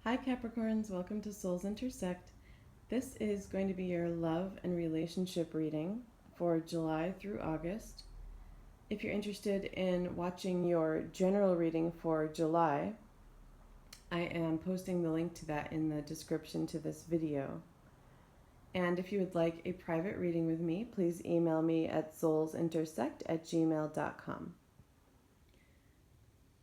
Hi Capricorns, welcome to Souls Intersect. This is going to be your love and relationship reading for July through August. If you're interested in watching your general reading for July, I am posting the link to that in the description to this video. And if you would like a private reading with me, please email me at soulsintersect@gmail.com.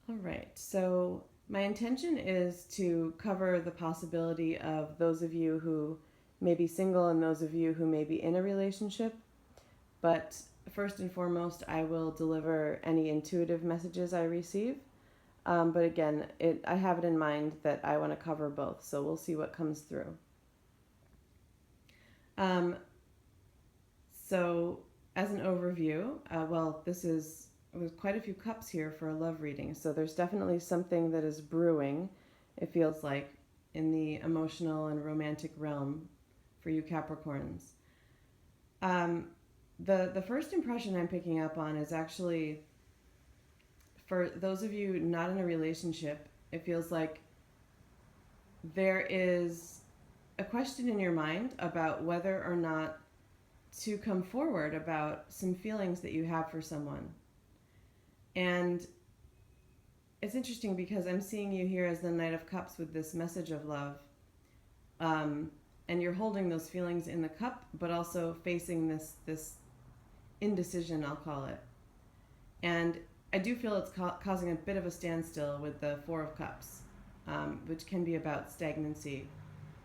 All right, so my intention is to cover the possibility of those of you who may be single and those of you who may be in a relationship. But first and foremost, I will deliver any intuitive messages I receive. But again, I have it in mind that I want to cover both, so we'll see what comes through. So as an overview, there's quite a few cups here for a love reading, so there's definitely something that is brewing, it feels like, in the emotional and romantic realm for you Capricorns. The first impression I'm picking up on is actually, for those of you not in a relationship, it feels like there is a question in your mind about whether or not to come forward about some feelings that you have for someone. And it's interesting because I'm seeing you here as the Knight of Cups with this message of love. And you're holding those feelings in the cup, but also facing this indecision, I'll call it. And I do feel it's causing a bit of a standstill with the Four of Cups, which can be about stagnancy.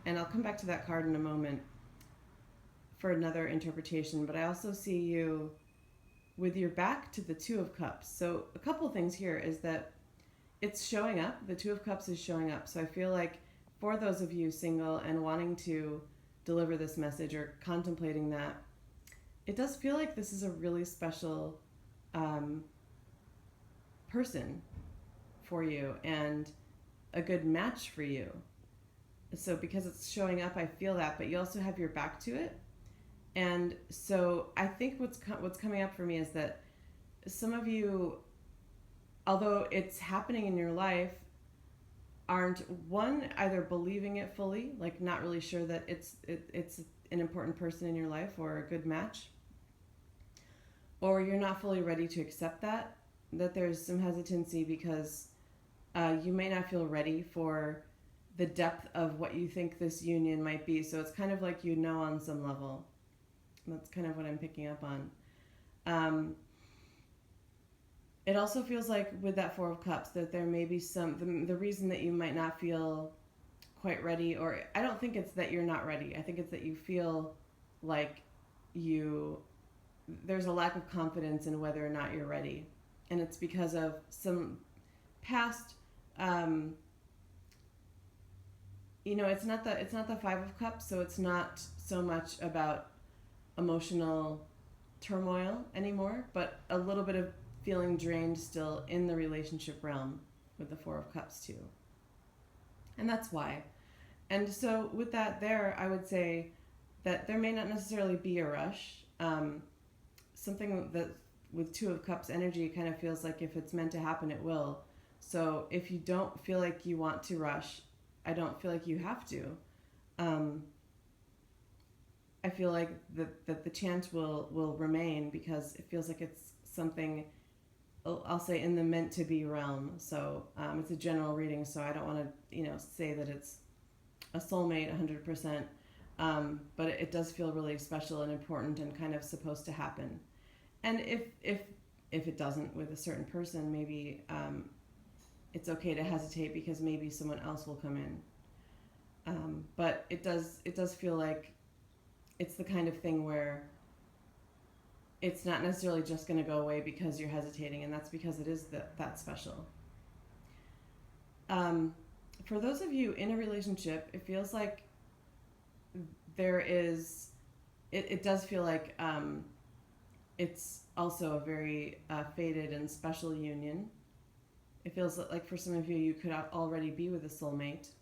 And I'll come back to that card in a moment for another interpretation, but I also see you with your back to the Two of Cups. So a couple things here is that it's showing up. The Two of Cups is showing up. So I feel like for those of you single and wanting to deliver this message or contemplating that, it does feel like this is a really special person for you and a good match for you. So because it's showing up, I feel that, but you also have your back to it. And so I think what's coming up for me is that some of you, although it's happening in your life, aren't either believing it fully, like not really sure that it's an important person in your life or a good match, or you're not fully ready to accept that there's some hesitancy because you may not feel ready for the depth of what you think this union might be. So it's kind of like on some level. That's kind of what I'm picking up on. It also feels like with that Four of Cups that there may be the reason that you might not feel quite ready, or I don't think it's that you're not ready. I think it's that you feel like there's a lack of confidence in whether or not you're ready. And it's because of some past, it's not the Five of Cups, so it's not so much about emotional turmoil anymore, but a little bit of feeling drained still in the relationship realm with the Four of Cups too. And that's why. And so with that there, I would say that there may not necessarily be a rush. Something that with Two of Cups energy kind of feels like if it's meant to happen, it will. So if you don't feel like you want to rush, I don't feel like you have to. I feel like that the chance will remain because it feels like it's something, I'll say, in the meant to be realm. So it's a general reading, so I don't want to say that it's a soulmate 100%, but it does feel really special and important and kind of supposed to happen. And if it doesn't with a certain person, maybe it's okay to hesitate because maybe someone else will come in. But it does feel like it's the kind of thing where it's not necessarily just going to go away because you're hesitating, and that's because it is that special. For those of you in a relationship, it feels like it does feel like it's also a very fated and special union. It feels like for some of you could already be with a soulmate.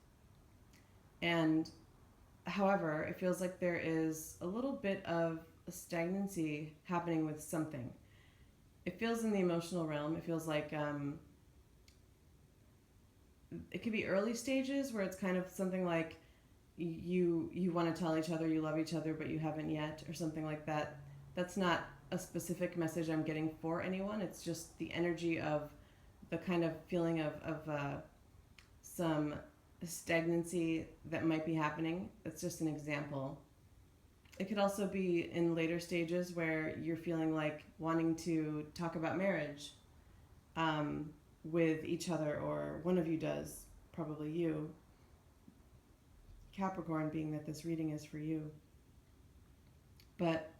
And however, it feels like there is a little bit of a stagnancy happening with something. It feels in the emotional realm. It feels like it could be early stages where it's kind of something like you want to tell each other you love each other but you haven't yet, or something like that. That's not a specific message I'm getting for anyone. It's just the energy of the kind of feeling of some stagnancy that might be happening. It's just an example. It could also be in later stages where you're feeling like wanting to talk about marriage with each other, or one of you does, probably you, Capricorn, being that this reading is for you. But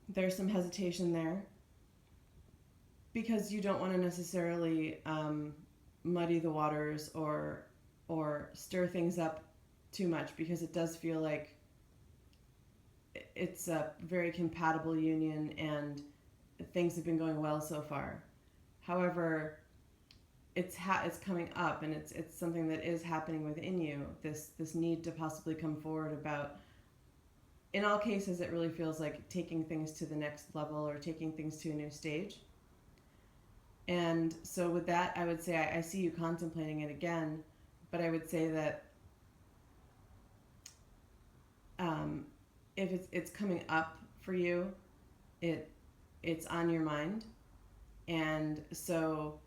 there's some hesitation there because you don't want to necessarily muddy the waters or stir things up too much, because it does feel like it's a very compatible union and things have been going well so far. However, it's coming up, and it's something that is happening within you. This need to possibly come forward about. In all cases, it really feels like taking things to the next level or taking things to a new stage. And so with that, I would say I see you contemplating it again, but I would say that if it's coming up for you, it's on your mind. And so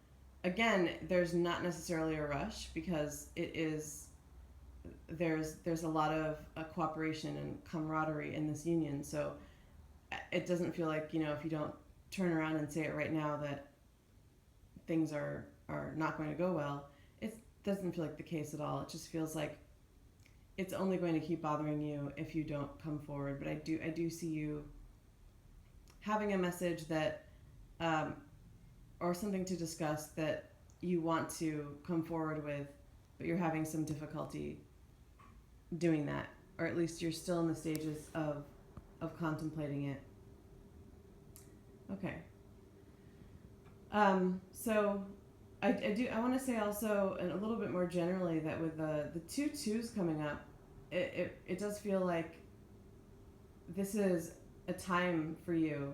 again, there's not necessarily a rush, because there's a lot of cooperation and camaraderie in this union. So it doesn't feel like, if you don't turn around and say it right now that things are not going to go well, it doesn't feel like the case at all. It just feels like it's only going to keep bothering you if you don't come forward. But I do see you having a message that or something to discuss that you want to come forward with, but you're having some difficulty doing that, or at least you're still in the stages of contemplating it. Okay. So I want to say also, and a little bit more generally, that with the 2-2s coming up, it does feel like this is a time for you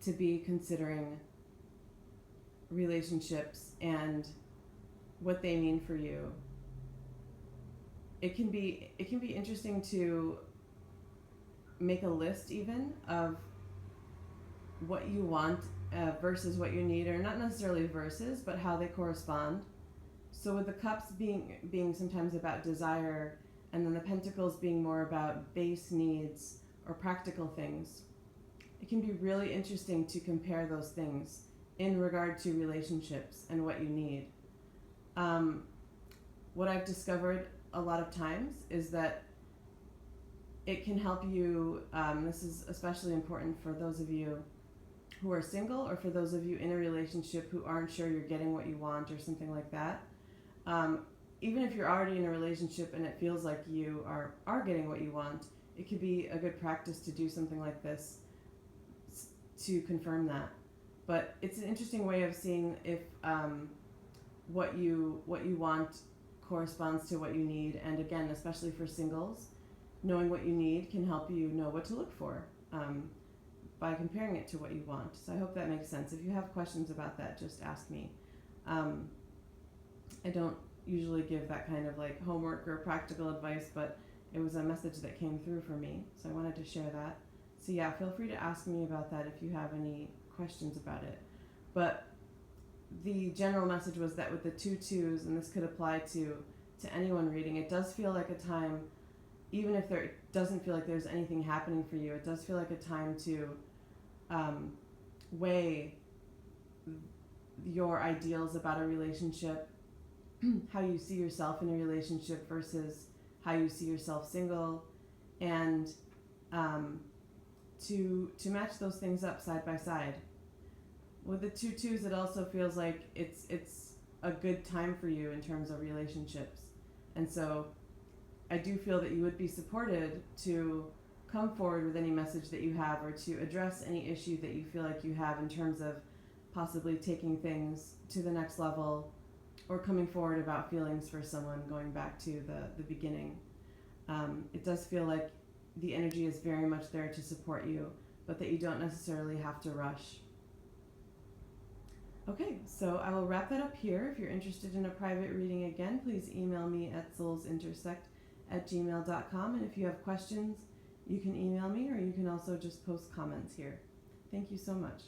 to be considering relationships and what they mean for you. It can be interesting to make a list even of what you want versus what you need, or not necessarily versus, but how they correspond. So with the cups being sometimes about desire, and then the pentacles being more about base needs or practical things, it can be really interesting to compare those things in regard to relationships and what you need. What I've discovered a lot of times is that it can help you, this is especially important for those of you who are single, or for those of you in a relationship who aren't sure you're getting what you want or something like that. Even if you're already in a relationship and it feels like you are getting what you want, it could be a good practice to do something like this to confirm that. But it's an interesting way of seeing if what you want corresponds to what you need. And again, especially for singles, knowing what you need can help you know what to look for by comparing it to what you want. So I hope that makes sense. If you have questions about that, just ask me. I don't usually give that kind of like homework or practical advice, but it was a message that came through for me, so I wanted to share that. So yeah, feel free to ask me about that if you have any questions about it. But the general message was that with the 2-2s, and this could apply to anyone reading, it does feel like a time, even if there doesn't feel like there's anything happening for you, it does feel like a time to weigh your ideals about a relationship, how you see yourself in a relationship versus how you see yourself single, and to match those things up side by side. With the 2-2s, it also feels like it's a good time for you in terms of relationships. And so I do feel that you would be supported to come forward with any message that you have, or to address any issue that you feel like you have in terms of possibly taking things to the next level, or coming forward about feelings for someone, going back to the beginning. It does feel like the energy is very much there to support you, but that you don't necessarily have to rush. Okay, so I will wrap that up here. If you're interested in a private reading again, please email me at soulsintersect@gmail.com. And if you have questions, you can email me, or you can also just post comments here. Thank you so much.